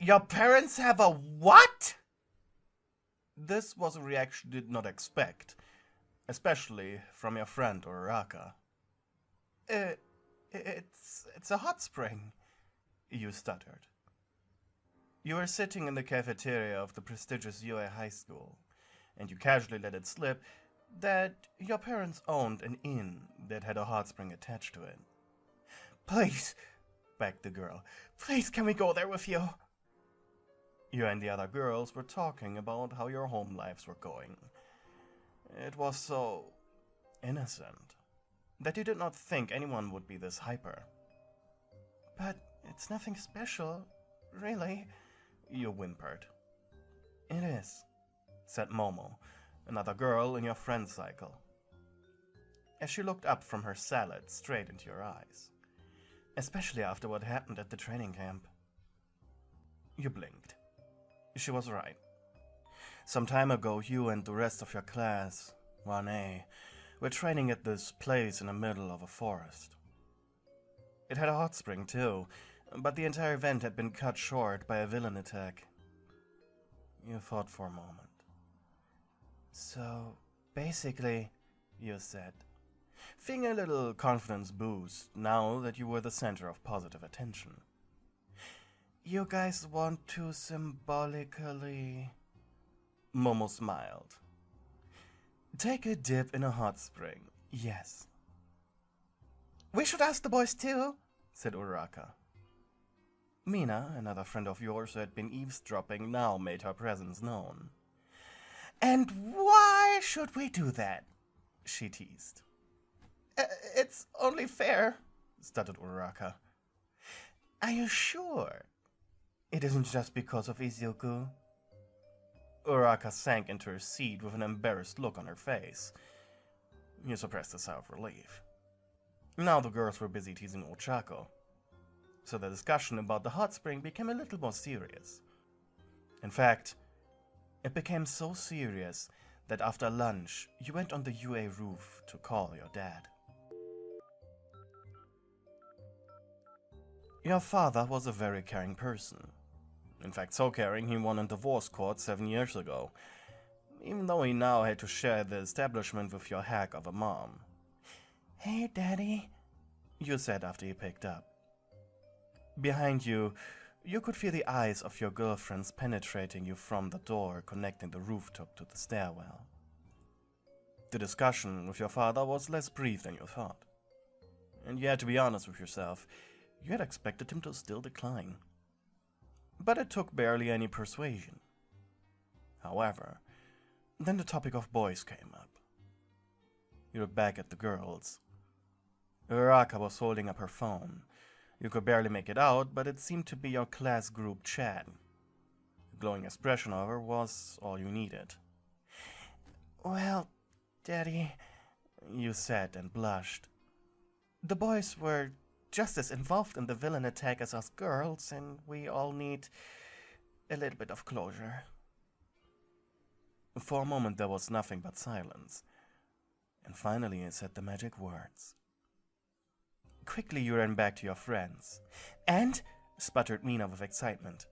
Your parents have a what? This was a reaction you did not expect, especially from your friend Uraraka. It's a hot spring, you stuttered. You were sitting in the cafeteria of the prestigious UA high school, and you casually let it slip that your parents owned an inn that had a hot spring attached to it. Please, begged the girl, please can we go there with you? You and the other girls were talking about how your home lives were going. It was so innocent that you did not think anyone would be this hyper. But it's nothing special, really, you whimpered. It is, said Momo, another girl in your friend's cycle, as she looked up from her salad straight into your eyes. Especially after what happened at the training camp. You blinked. She was right. Some time ago, you and the rest of your class, 1A, were training at this place in the middle of a forest. It had a hot spring too, but the entire event had been cut short by a villain attack. You thought for a moment. So, basically, you said, feeling a little confidence boost now that you were the center of positive attention. You guys want to symbolically... Momo smiled. Take a dip in a hot spring, yes. We should ask the boys too, said Uraraka. Mina, another friend of yours who had been eavesdropping, now made her presence known. And why should we do that? She teased. It's only fair, stuttered Uraraka. Are you sure? It isn't just because of Izuku. Uraraka sank into her seat with an embarrassed look on her face. You suppressed a sigh of relief. Now the girls were busy teasing Ochako, so the discussion about the hot spring became a little more serious. In fact, it became so serious that after lunch, you went on the UA roof to call your dad. Your father was a very caring person. In fact, so caring he won a divorce court 7 years ago, even though he now had to share the establishment with your hack of a mom. Hey, Daddy, you said after he picked up. Behind you, you could feel the eyes of your girlfriends penetrating you from the door connecting the rooftop to the stairwell. The discussion with your father was less brief than you thought, and you had to be honest with yourself. You had expected him to still decline. But it took barely any persuasion. However, then the topic of boys came up. You looked back at the girls. Uraraka was holding up her phone. You could barely make it out, but it seemed to be your class group chat. The glowing expression of her was all you needed. Well, Daddy, you said and blushed. The boys were just as involved in the villain attack as us girls, and we all need a little bit of closure. For a moment there was nothing but silence, and finally he said the magic words. Quickly you ran back to your friends, and, sputtered Mina with excitement.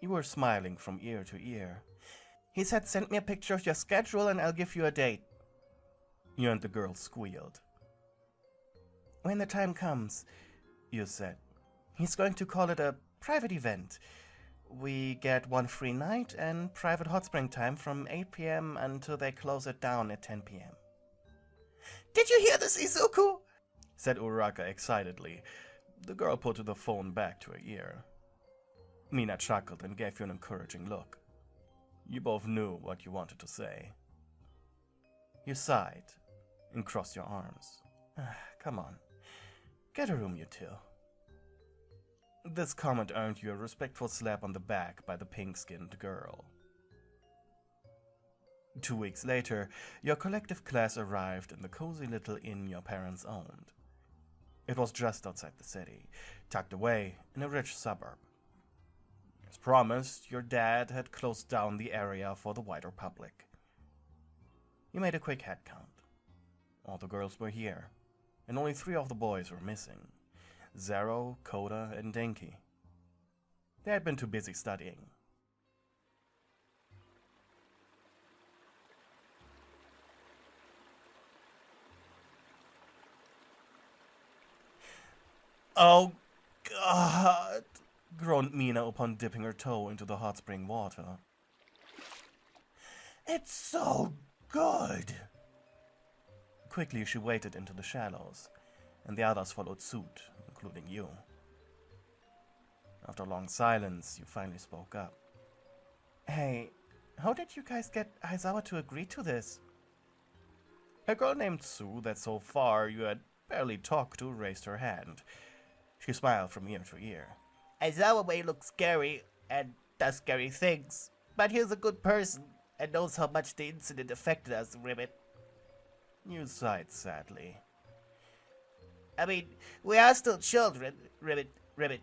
You were smiling from ear to ear. He said, send me a picture of your schedule and I'll give you a date. You and the girls squealed. When the time comes, you said. He's going to call it a private event. We get one free night and private hot spring time from 8 p.m. until they close it down at 10 p.m. Did you hear this, Izuku? Said Uraraka excitedly. The girl put the phone back to her ear. Mina chuckled and gave you an encouraging look. You both knew what you wanted to say. You sighed and crossed your arms. Come on. Get a room, you two. This comment earned you a respectful slap on the back by the pink-skinned girl. 2 weeks later, your collective class arrived in the cozy little inn your parents owned. It was just outside the city, tucked away in a rich suburb. As promised, your dad had closed down the area for the wider public. You made a quick head count. All the girls were here, and only 3 of the boys were missing: Zero, Koda, and Denki. They had been too busy studying. "Oh, God," groaned Mina upon dipping her toe into the hot spring water. "It's so good." Quickly she waded into the shallows, and the others followed suit, including you. After a long silence, you finally spoke up. "Hey, how did you guys get Aizawa to agree to this?" A girl named Sue that so far you had barely talked to raised her hand. She smiled from ear to ear. "Aizawa may look scary and does scary things, but he's a good person and knows how much the incident affected us, Ribbit." You sighed sadly. "I mean, we are still children, Ribbit.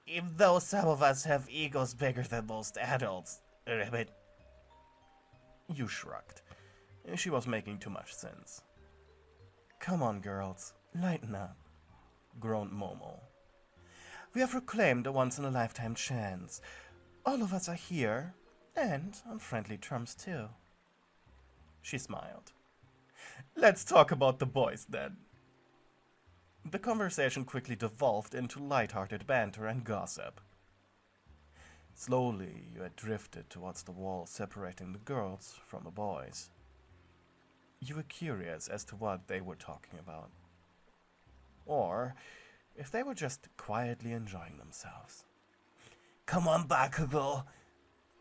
Even though some of us have egos bigger than most adults, Ribbit." You shrugged. She was making too much sense. "Come on, girls, lighten up," groaned Momo. "We have reclaimed a once-in-a-lifetime chance. All of us are here, and on friendly terms too." She smiled. "Let's talk about the boys, then." The conversation quickly devolved into light-hearted banter and gossip. Slowly, you had drifted towards the wall separating the girls from the boys. You were curious as to what they were talking about. Or if they were just quietly enjoying themselves. "Come on, Bakugou!"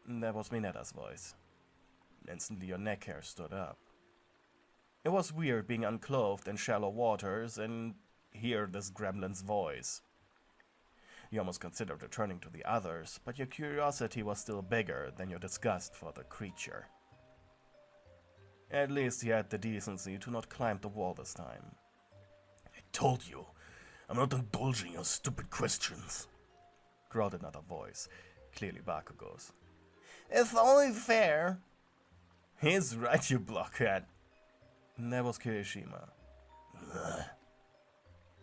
That was Minetta's voice. Instantly your neck hair stood up. It was weird being unclothed in shallow waters and hear this gremlin's voice. You almost considered returning to the others, but your curiosity was still bigger than your disgust for the creature. At least he had the decency to not climb the wall this time. "I told you, I'm not indulging your stupid questions," growled another voice, clearly Bakugou's. "If only fair." "He's right, you blockhead." That was Kirishima.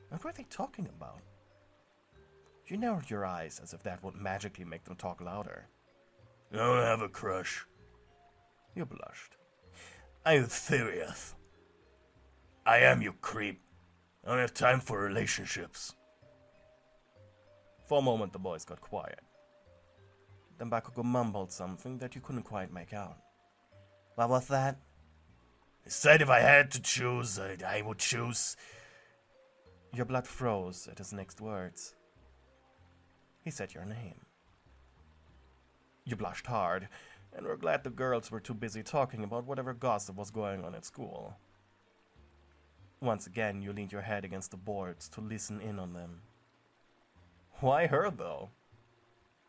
What were they talking about? You narrowed your eyes as if that would magically make them talk louder. "I don't have a crush." You blushed. "Are you serious?" "I am, you creep. I don't have time for relationships." For a moment the boys got quiet. Then Bakugou mumbled something that you couldn't quite make out. "What was that?" "I said if I had to choose, I would choose." Your blood froze at his next words. He said your name. You blushed hard, and were glad the girls were too busy talking about whatever gossip was going on at school. Once again, you leaned your head against the boards to listen in on them. "Why her, though?"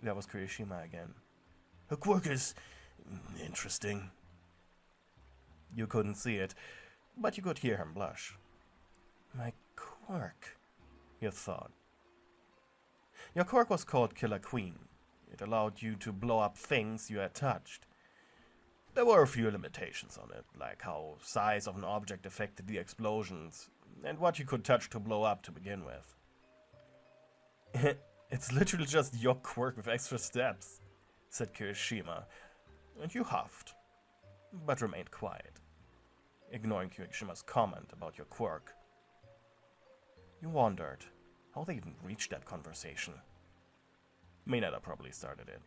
That was Kirishima again. "Her quirk is interesting." You couldn't see it, but you could hear him blush. My quirk, you thought. Your quirk was called Killer Queen. It allowed you to blow up things you had touched. There were a few limitations on it, like how size of an object affected the explosions, and what you could touch to blow up to begin with. "It's literally just your quirk with extra steps," said Kirishima, and you huffed, but remained quiet, ignoring Kirishima's comment about your quirk. You wondered how they even reached that conversation. Mineta probably started it.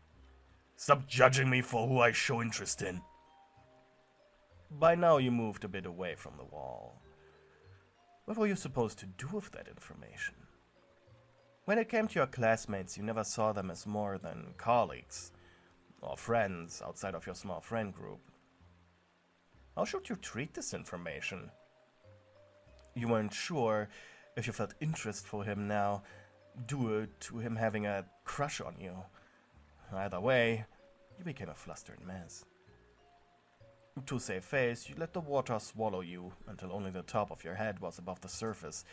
"Stop judging me for who I show interest in." By now you moved a bit away from the wall. What were you supposed to do with that information? When it came to your classmates, you never saw them as more than colleagues, or friends outside of your small friend group. How should you treat this information? You weren't sure if you felt interest for him now, due to him having a crush on you. Either way, you became a flustered mess. To save face, you let the water swallow you until only the top of your head was above the surface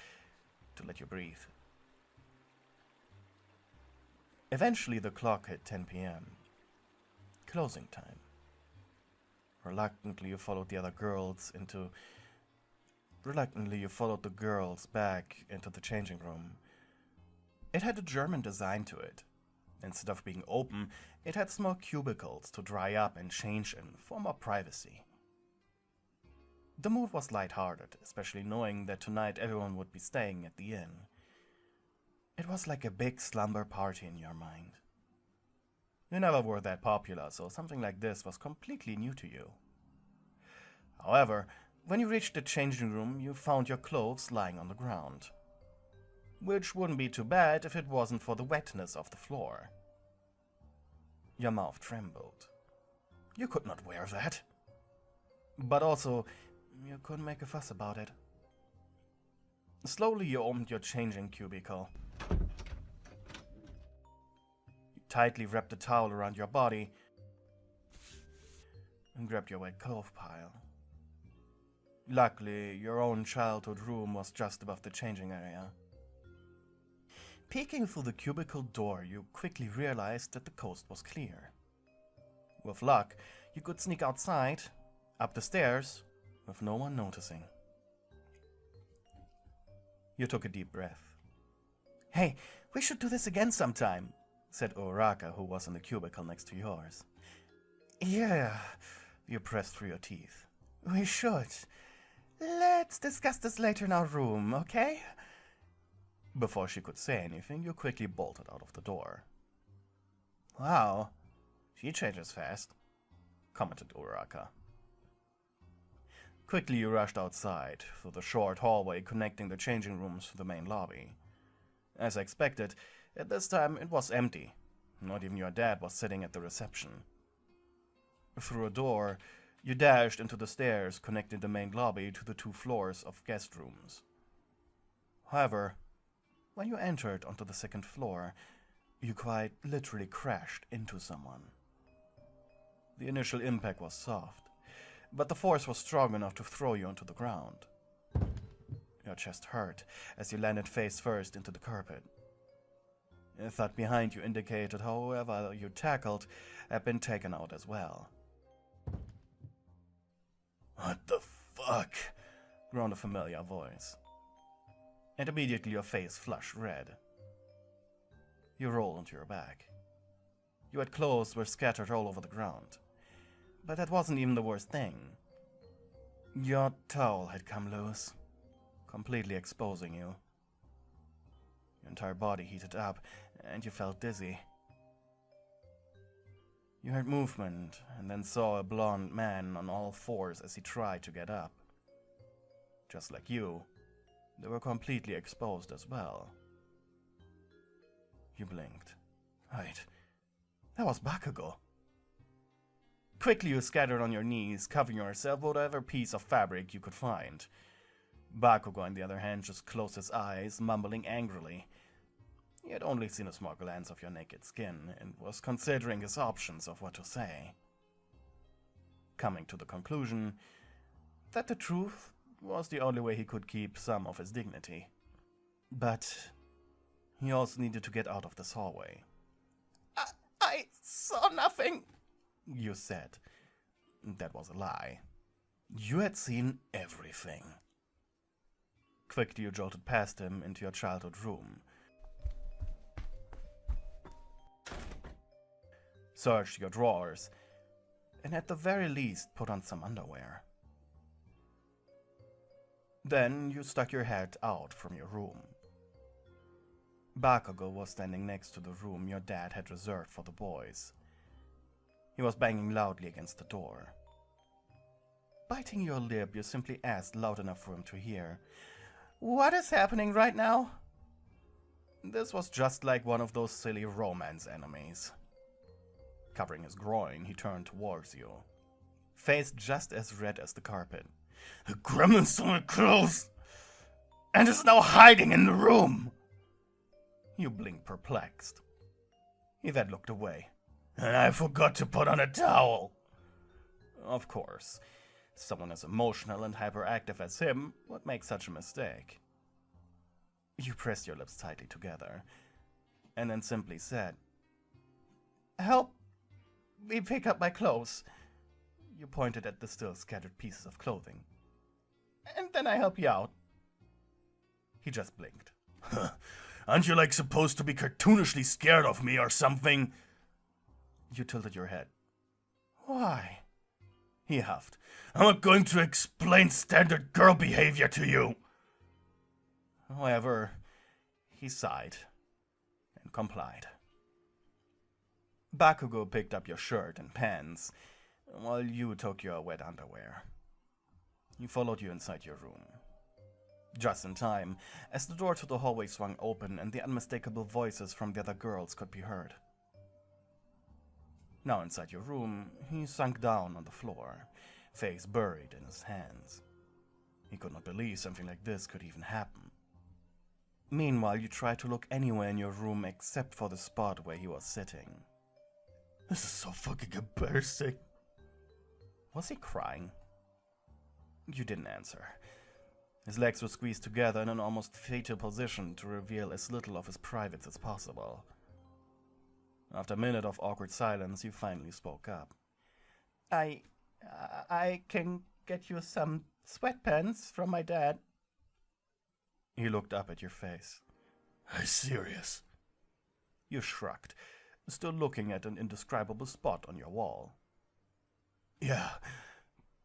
to let you breathe. Eventually the clock hit 10 p.m. Closing time. Reluctantly you followed the girls back into the changing room. It had a German design to it, Instead of being open, it had small cubicles to dry up and change in for more privacy. The mood was lighthearted, especially knowing that tonight everyone would be staying at the inn. It was like a big slumber party in your mind. You never were that popular, so something like this was completely new to you. However, when you reached the changing room, you found your clothes lying on the ground. Which wouldn't be too bad if it wasn't for the wetness of the floor. Your mouth trembled. You could not wear that. But also, you couldn't make a fuss about it. Slowly you opened your changing cubicle. You tightly wrapped the towel around your body and grabbed your wet clothes pile. Luckily, your own childhood room was just above the changing area. Peeking through the cubicle door, you quickly realized that the coast was clear. With luck, you could sneak outside, up the stairs, with no one noticing. You took a deep breath. "Hey, we should do this again sometime," said Uraka, who was in the cubicle next to yours. "Yeah," you pressed through your teeth. "We should. Let's discuss this later in our room, okay?" Before she could say anything, you quickly bolted out of the door. "Wow, she changes fast," commented Uraka. Quickly you rushed outside, through the short hallway connecting the changing rooms to the main lobby. As expected, at this time it was empty. Not even your dad was sitting at the reception. Through a door, you dashed into the stairs connecting the main lobby to the 2 floors of guest rooms. However, when you entered onto the 2nd floor, you quite literally crashed into someone. The initial impact was soft, but the force was strong enough to throw you onto the ground. Your chest hurt as you landed face first into the carpet. A thud behind you indicated whoever you tackled had been taken out as well. What the fuck? Groaned a familiar voice. And immediately your face flushed red. You rolled onto your back. Your wet clothes were scattered all over the ground. But that wasn't even the worst thing. Your towel had come loose, completely exposing you. Your entire body heated up, and you felt dizzy. You heard movement, and then saw a blond man on all fours as he tried to get up. Just like you, they were completely exposed as well. You blinked. Wait, that was Bakugou. Quickly you scattered on your knees, covering yourself with whatever piece of fabric you could find. Bakugou, on the other hand, just closed his eyes, mumbling angrily. He had only seen a small glance of your naked skin, and was considering his options of what to say. Coming to the conclusion that the truth was the only way he could keep some of his dignity. But he also needed to get out of this hallway. I saw nothing, you said. That was a lie. You had seen everything. Quickly you jolted past him into your childhood room. Searched your drawers, and at the very least put on some underwear. Then you stuck your head out from your room. Bakugou was standing next to the room your dad had reserved for the boys. He was banging loudly against the door. Biting your lip, you simply asked loud enough for him to hear, "What is happening right now?" This was just like one of those silly romance enemies. Covering his groin, he turned towards you, face just as red as the carpet. "The gremlin stole my clothes and is now hiding in the room." You blinked perplexed. He then looked away. "And I forgot to put on a towel." Of course, someone as emotional and hyperactive as him would make such a mistake. You pressed your lips tightly together, and then simply said, "Help me pick up my clothes." You pointed at the still scattered pieces of clothing. "And then I help you out." He just blinked. Aren't you like supposed to be cartoonishly scared of me or something? You tilted your head. Why? He huffed. I'm not going to explain standard girl behavior to you. However, he sighed and complied. Bakugou picked up your shirt and pants, while you took your wet underwear. He followed you inside your room. Just in time, as the door to the hallway swung open and the unmistakable voices from the other girls could be heard. Now inside your room, he sunk down on the floor, face buried in his hands. He could not believe something like this could even happen. Meanwhile, you tried to look anywhere in your room except for the spot where he was sitting. This is so fucking embarrassing. Was he crying? You didn't answer. His legs were squeezed together in an almost fatal position to reveal as little of his privates as possible. After a minute of awkward silence, you finally spoke up. I can get you some sweatpants from my dad. He looked up at your face. Are you serious? You shrugged, still looking at an indescribable spot on your wall. Yeah,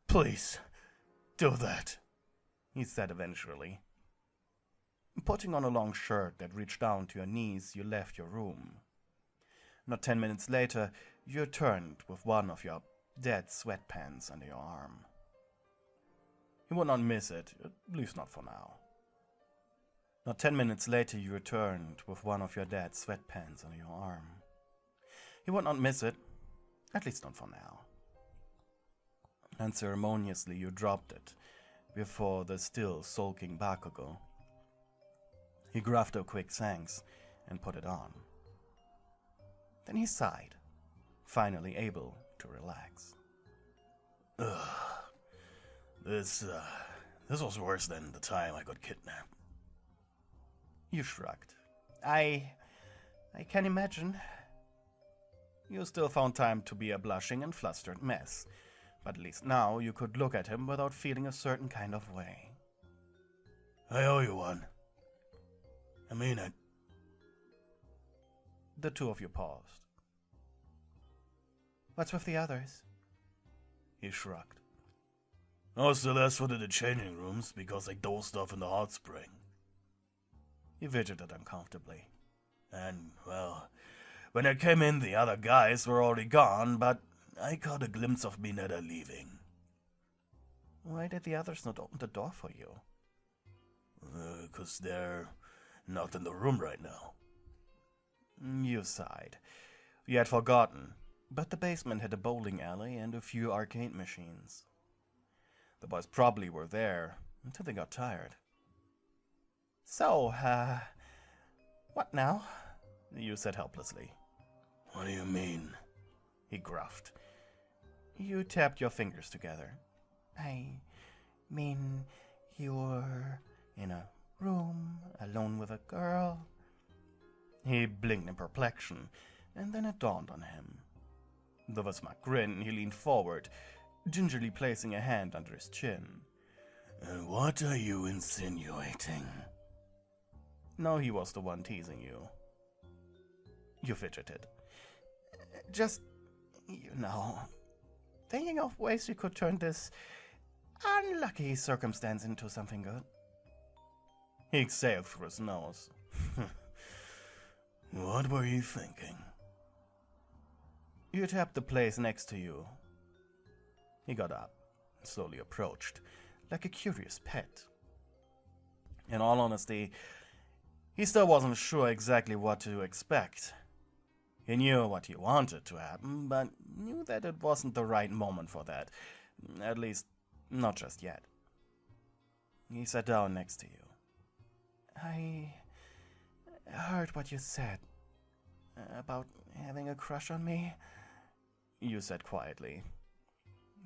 please, do that, he said eventually. Putting on a long shirt that reached down to your knees, you left your room. Not 10 minutes later, you returned with one of your dad's sweatpants under your arm. You would not miss it, at least not for now. Not 10 minutes later, you returned with one of your dad's sweatpants under your arm. He would not miss it, at least not for now. Unceremoniously, you dropped it before the still sulking Bakugou. He gruffed a quick thanks and put it on. Then he sighed, finally able to relax. This was worse than the time I got kidnapped. You shrugged. I can imagine. You still found time to be a blushing and flustered mess, but at least now you could look at him without feeling a certain kind of way. I owe you one. I mean it. The two of you paused. What's with the others? He shrugged. I was the last one in the changing rooms because I dozed off in the hot spring. He fidgeted uncomfortably. And, well, when I came in, the other guys were already gone, but I caught a glimpse of Mineta leaving. Why did the others not open the door for you? 'Cause they're not in the room right now. You sighed. You had forgotten, but the basement had a bowling alley and a few arcade machines. The boys probably were there until they got tired. So, what now? You said helplessly. What do you mean? He gruffed. You tapped your fingers together. I mean, you're in a room, alone with a girl. He blinked in perplexion, and then it dawned on him. With a smug grin, he leaned forward, gingerly placing a hand under his chin. And what are you insinuating? No, he was the one teasing you. You fidgeted. Just, thinking of ways you could turn this unlucky circumstance into something good. He exhaled through his nose. What were you thinking? You tapped the place next to you. He got up, slowly approached, like a curious pet. In all honesty, he still wasn't sure exactly what to expect. He knew what he wanted to happen, but knew that it wasn't the right moment for that. At least, not just yet. He sat down next to you. I heard what you said about having a crush on me, you said quietly.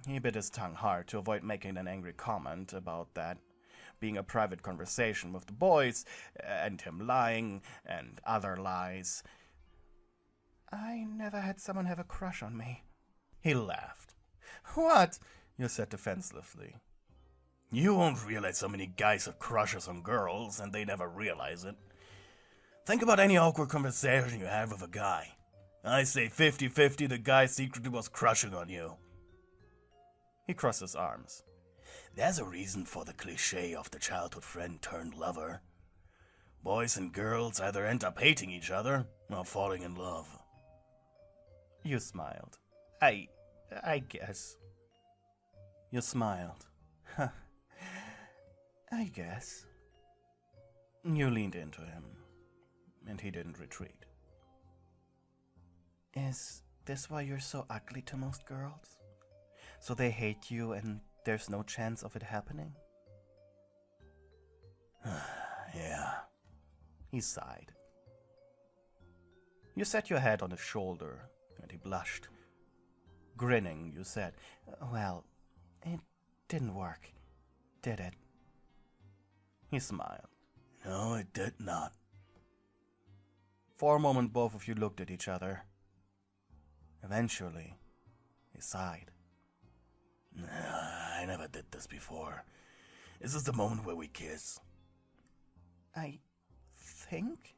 He bit his tongue hard to avoid making an angry comment about that being a private conversation with the boys, and him lying, and other lies. I never had someone have a crush on me. He laughed. What? You said defensively. You won't realize how many guys have crushes on girls, and they never realize it. Think about any awkward conversation you had with a guy. I say 50-50 the guy secretly was crushing on you. He crossed his arms. There's a reason for the cliché of the childhood friend turned lover. Boys and girls either end up hating each other or falling in love. You smiled. I guess. You smiled. Huh. I guess. You leaned into him, and he didn't retreat. Is this why you're so ugly to most girls? So they hate you and there's no chance of it happening? Yeah. He sighed. You set your head on his shoulder, and he blushed. Grinning, you said, "Well, it didn't work, did it?" He smiled. No, it did not. For a moment, both of you looked at each other. Eventually, he sighed. I never did this before. Is this the moment where we kiss? I think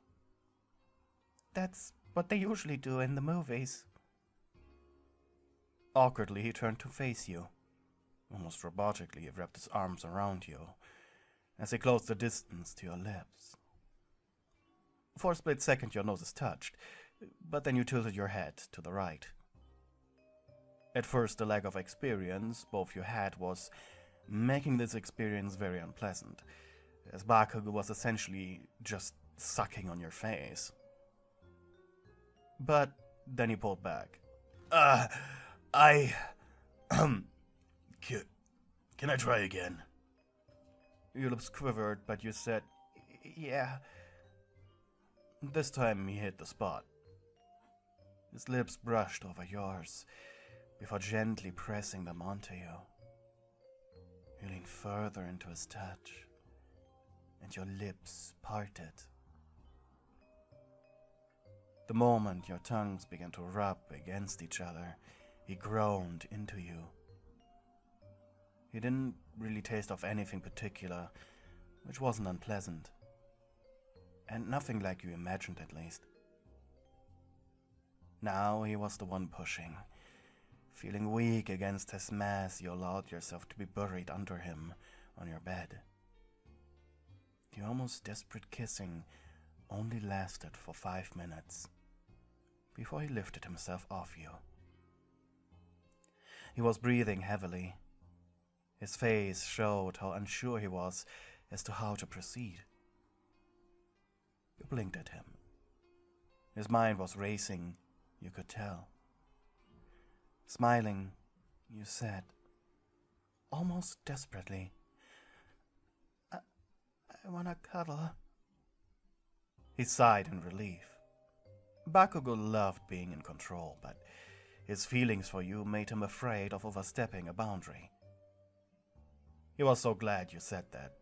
that's what they usually do in the movies. Awkwardly, he turned to face you. Almost robotically, he wrapped his arms around you as he closed the distance to your lips. For a split second, your noses touched, but then you tilted your head to the right. At first, the lack of experience both you had was making this experience very unpleasant, as Bakugou was essentially just sucking on your face. But then he pulled back. Can I try again? Your lips quivered, but you said, "Yeah." This time he hit the spot. His lips brushed over yours before gently pressing them onto you. You leaned further into his touch, and your lips parted. The moment your tongues began to rub against each other, he groaned into you. He didn't really taste of anything particular, which wasn't unpleasant. And nothing like you imagined, at least. Now he was the one pushing. Feeling weak against his mass, you allowed yourself to be buried under him on your bed. The almost desperate kissing only lasted for 5 minutes before he lifted himself off you. He was breathing heavily. His face showed how unsure he was as to how to proceed. You blinked at him. His mind was racing, you could tell. Smiling, you said, almost desperately, I wanna cuddle." He sighed in relief. Bakugou loved being in control, but his feelings for you made him afraid of overstepping a boundary. He was so glad you said that.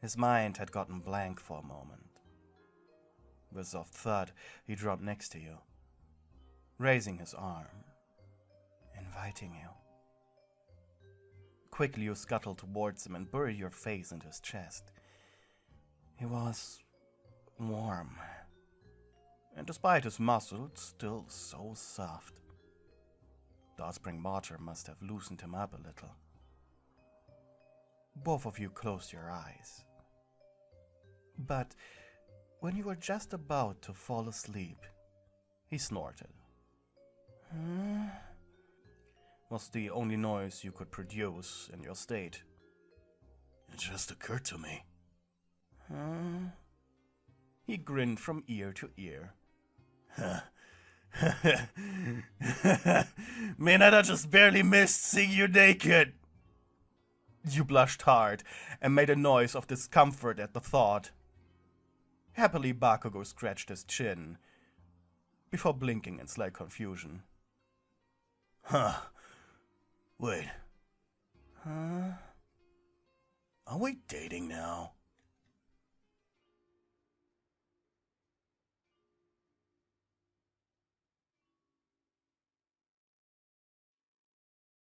His mind had gotten blank for a moment. With a soft thud, he dropped next to you, raising his arm, inviting you. Quickly you scuttled towards him and buried your face into his chest. He was warm, and despite his muscles, still so soft. The hot spring water must have loosened him up a little. Both of you closed your eyes. But when you were just about to fall asleep, he snorted. Was the only noise you could produce in your state. It just occurred to me. He grinned from ear to ear. Man, I just barely missed seeing you naked. You blushed hard and made a noise of discomfort at the thought. Happily, Bakugou scratched his chin before blinking in slight confusion. Wait. Are we dating now?